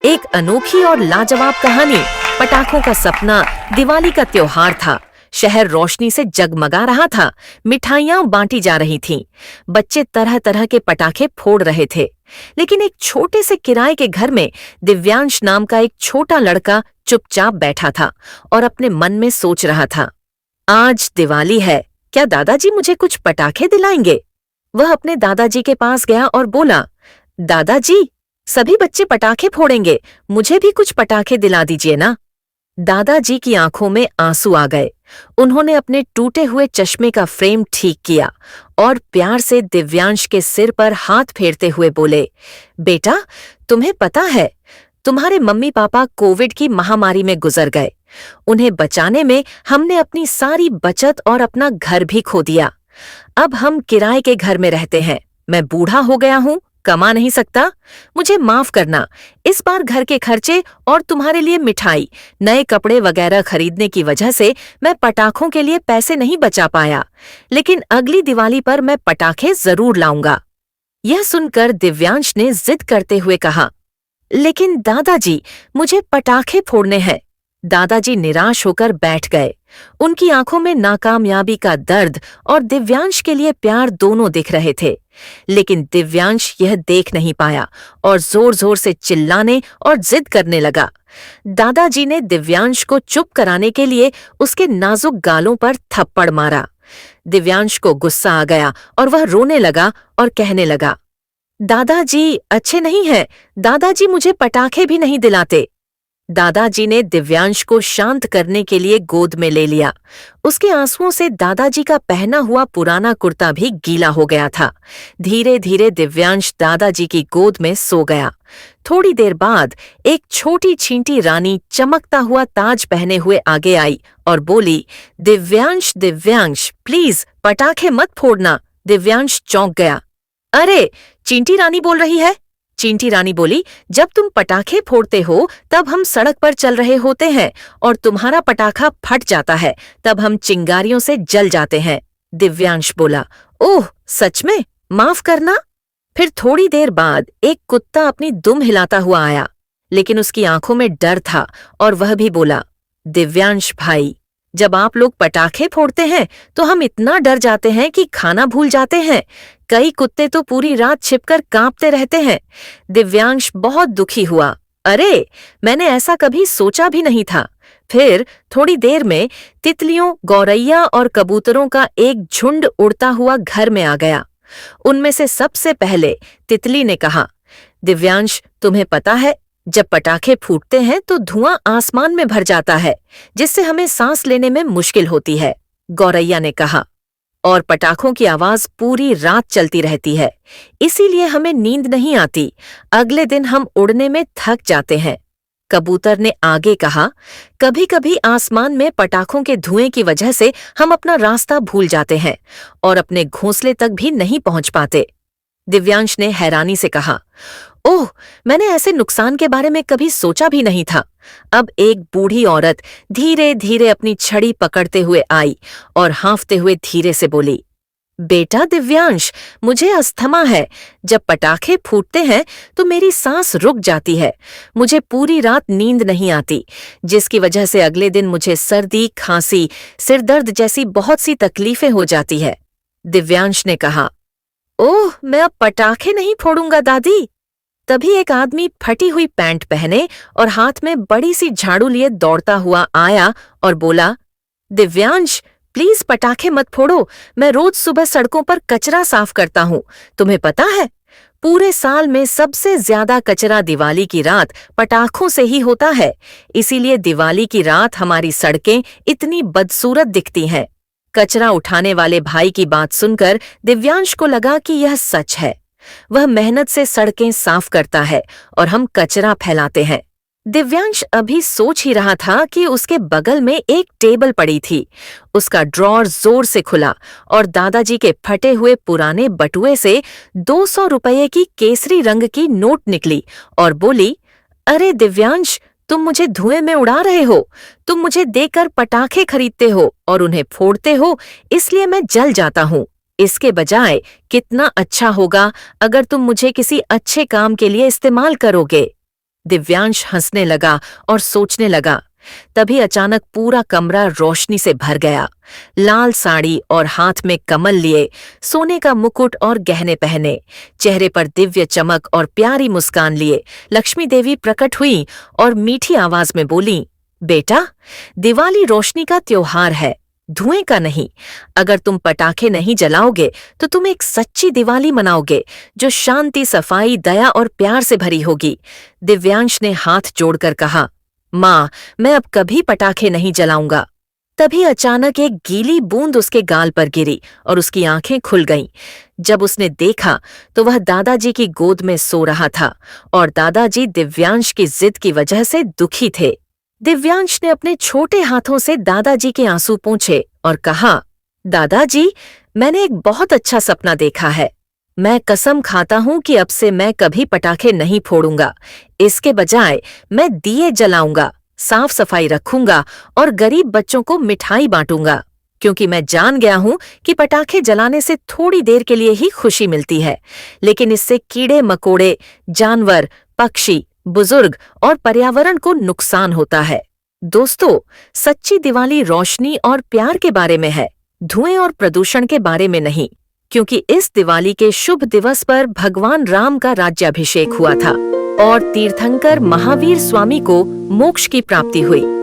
एक अनोखी और लाजवाब कहानी। पटाखों का सपना। दिवाली का त्योहार था। शहर रोशनी से जगमगा रहा था। मिठाइयां बांटी जा रही थीं। बच्चे तरह तरह के पटाखे फोड़ रहे थे। लेकिन एक छोटे से किराए के घर में दिव्यांश नाम का एक छोटा लड़का चुपचाप बैठा था और अपने मन में सोच रहा था, आज दिवाली है, क्या दादाजी मुझे कुछ पटाखे दिलाएंगे? वह अपने दादाजी के पास गया और बोला, दादाजी, सभी बच्चे पटाखे फोड़ेंगे, मुझे भी कुछ पटाखे दिला दीजिए ना। दादाजी की आंखों में आंसू आ गए। उन्होंने अपने टूटे हुए चश्मे का फ्रेम ठीक किया और प्यार से दिव्यांश के सिर पर हाथ फेरते हुए बोले, बेटा, तुम्हें पता है, तुम्हारे मम्मी पापा कोविड की महामारी में गुजर गए। उन्हें बचाने में हमने अपनी सारी बचत और अपना घर भी खो दिया। अब हम किराए के घर में रहते हैं। मैं बूढ़ा हो गया हूँ, कमा नहीं सकता। मुझे माफ करना। इस बार घर के खर्चे और तुम्हारे लिए मिठाई, नए कपड़े वगैरह खरीदने की वजह से मैं पटाखों के लिए पैसे नहीं बचा पाया, लेकिन अगली दिवाली पर मैं पटाखे जरूर लाऊंगा। यह सुनकर दिव्यांश ने जिद करते हुए कहा, लेकिन दादाजी, मुझे पटाखे फोड़ने हैं। दादाजी निराश होकर बैठ गए। उनकी आंखों में नाकामयाबी का दर्द और दिव्यांश के लिए प्यार दोनों दिख रहे थे। लेकिन दिव्यांश यह देख नहीं पाया और जोर जोर से चिल्लाने और जिद करने लगा। दादाजी ने दिव्यांश को चुप कराने के लिए उसके नाजुक गालों पर थप्पड़ मारा। दिव्यांश को गुस्सा आ गया और वह रोने लगा और कहने लगा, दादाजी अच्छे नहीं हैं, दादाजी मुझे पटाखे भी नहीं दिलाते। दादाजी ने दिव्यांश को शांत करने के लिए गोद में ले लिया। उसके आंसुओं से दादाजी का पहना हुआ पुराना कुर्ता भी गीला हो गया था। धीरे धीरे दिव्यांश दादाजी की गोद में सो गया। थोड़ी देर बाद एक छोटी छींटी रानी चमकता हुआ ताज पहने हुए आगे आई और बोली, दिव्यांश, दिव्यांश, प्लीज पटाखे मत फोड़ना। दिव्यांश चौंक गया। अरे, चींटी रानी बोल रही है? चींटी रानी बोली, जब तुम पटाखे फोड़ते हो तब हम सड़क पर चल रहे होते हैं और तुम्हारा पटाखा फट जाता है, तब हम चिंगारियों से जल जाते हैं। दिव्यांश बोला, ओह सच में, माफ करना। फिर थोड़ी देर बाद एक कुत्ता अपनी दुम हिलाता हुआ आया, लेकिन उसकी आंखों में डर था और वह भी बोला, दिव्यांश भाई, जब आप लोग पटाखे फोड़ते हैं तो हम इतना डर जाते हैं कि खाना भूल जाते हैं। कई कुत्ते तो पूरी रात छिपकर कांपते रहते हैं। दिव्यांश बहुत दुखी हुआ। अरे, मैंने ऐसा कभी सोचा भी नहीं था। फिर थोड़ी देर में तितलियों, गौरैया और कबूतरों का एक झुंड उड़ता हुआ घर में आ गया। उनमें से सबसे पहले तितली ने कहा, दिव्यांश, तुम्हें पता है, जब पटाखे फूटते हैं तो धुआं आसमान में भर जाता है, जिससे हमें सांस लेने में मुश्किल होती है। गौरैया ने कहा, और पटाखों की आवाज पूरी रात चलती रहती है, इसीलिए हमें नींद नहीं आती। अगले दिन हम उड़ने में थक जाते हैं। कबूतर ने आगे कहा, कभी कभी आसमान में पटाखों के धुएं की वजह से हम अपना रास्ता भूल जाते हैं और अपने घोंसले तक भी नहीं पहुंच पाते। दिव्यांश ने हैरानी से कहा, ओह, मैंने ऐसे नुकसान के बारे में कभी सोचा भी नहीं था। अब एक बूढ़ी औरत धीरे धीरे अपनी छड़ी पकड़ते हुए आई और हाँफते हुए धीरे से बोली, बेटा दिव्यांश, मुझे अस्थमा है। जब पटाखे फूटते हैं तो मेरी सांस रुक जाती है। मुझे पूरी रात नींद नहीं आती, जिसकी वजह से अगले दिन मुझे सर्दी, खांसी, सिरदर्द जैसी बहुत सी तकलीफें हो जाती है। दिव्यांश ने कहा, ओह, मैं अब पटाखे नहीं फोड़ूंगा दादी। तभी एक आदमी फटी हुई पैंट पहने और हाथ में बड़ी सी झाड़ू लिए दौड़ता हुआ आया और बोला, दिव्यांश, प्लीज पटाखे मत फोड़ो। मैं रोज सुबह सड़कों पर कचरा साफ करता हूँ। तुम्हें पता है, पूरे साल में सबसे ज्यादा कचरा दिवाली की रात पटाखों से ही होता है। इसीलिए दिवाली की रात हमारी सड़कें इतनी बदसूरत दिखती हैं। कचरा उठाने वाले भाई की बात सुनकर दिव्यांश को लगा कि यह सच है। वह मेहनत से सड़कें साफ करता है और हम कचरा फैलाते हैं। दिव्यांश अभी सोच ही रहा था कि उसके बगल में एक टेबल पड़ी थी। उसका ड्रॉर जोर से खुला और दादाजी के फटे हुए पुराने बटुए से 200 रुपये की केसरी रंग की नोट निकली और बोली, अरे दिव्यांश, तुम मुझे धुएं में उड़ा रहे हो। तुम मुझे देकर पटाखे खरीदते हो और उन्हें फोड़ते हो, इसलिए मैं जल जाता हूँ। इसके बजाय कितना अच्छा होगा अगर तुम मुझे किसी अच्छे काम के लिए इस्तेमाल करोगे। दिव्यांश हंसने लगा और सोचने लगा। तभी अचानक पूरा कमरा रोशनी से भर गया। लाल साड़ी और हाथ में कमल लिए, सोने का मुकुट और गहने पहने, चेहरे पर दिव्य चमक और प्यारी मुस्कान लिए लक्ष्मी देवी प्रकट हुई और मीठी आवाज में बोली, बेटा, दिवाली रोशनी का त्योहार है, धुएं का नहीं। अगर तुम पटाखे नहीं जलाओगे तो तुम एक सच्ची दिवाली मनाओगे जो शांति, सफाई, दया और प्यार से भरी होगी। दिव्यांश ने हाथ जोड़कर कहा, माँ, मैं अब कभी पटाखे नहीं जलाऊंगा। तभी अचानक एक गीली बूंद उसके गाल पर गिरी और उसकी आंखें खुल गईं। जब उसने देखा तो वह दादाजी की गोद में सो रहा था और दादाजी दिव्यांश की जिद की वजह से दुखी थे। दिव्यांश ने अपने छोटे हाथों से दादाजी के आंसू पोंछे और कहा, दादाजी, मैंने एक बहुत अच्छा सपना देखा है। मैं कसम खाता हूं कि अब से मैं कभी पटाखे नहीं फोड़ूंगा। इसके बजाय मैं दिए जलाऊंगा, साफ सफाई रखूंगा और गरीब बच्चों को मिठाई बांटूंगा, क्योंकि मैं जान गया हूं कि पटाखे जलाने से थोड़ी देर के लिए ही खुशी मिलती है, लेकिन इससे कीड़े मकोड़े, जानवर, पक्षी, बुजुर्ग और पर्यावरण को नुकसान होता है। दोस्तों, सच्ची दिवाली रोशनी और प्यार के बारे में है, धुएं और प्रदूषण के बारे में नहीं, क्योंकि इस दिवाली के शुभ दिवस पर भगवान राम का राज्याभिषेक हुआ था और तीर्थंकर महावीर स्वामी को मोक्ष की प्राप्ति हुई।